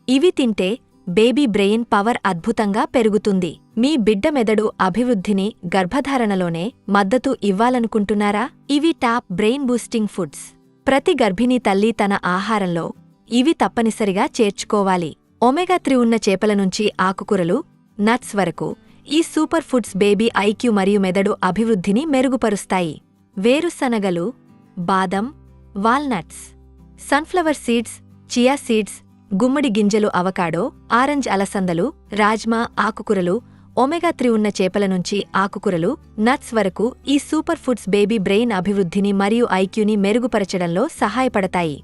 ఇవి తింటే baby brain power అద్భుతంగా పెరుగుతుంది. మీ బిడ్డ మెదడు అభివృద్ధిని గర్భధారణలోనే మద్దతు ఇవ్వాలనుకుంటున్నారా? ఇవి టాప్ బ్రెయిన్ బూస్టింగ్ ఫుడ్స్. ప్రతి గర్భిణీ తల్లి తన ఆహారంలో ఇవి తప్పనిసరిగా చేర్చుకోవాలి. ఒమేగా-3 ఉన్న చేపల నుంచి ఆకుకూరలు, నట్స్ వరకు ఈ సూపర్ ఫుడ్స్ బేబీ ఐక్యూ మరియు మెదడు అభివృద్ధిని మెరుగుపరుస్తాయి. వేరుశనగలు, బాదం, walnuts, sunflower seeds, chia seeds, గుమ్మడి గింజలు, అవకాడో, ఆరెంజ్ అలసందలు, రాజ్మా, ఆకుకూరలు, ఒమేగా-3 ఉన్న చేపల నుంచి ఆకుకూరలు, నట్స్ వరకు ఈ సూపర్ ఫుడ్స్ బేబీ బ్రెయిన్ అభివృద్ధిని మరియు ఐక్యూని మెరుగుపరచడంలో సహాయపడతాయి.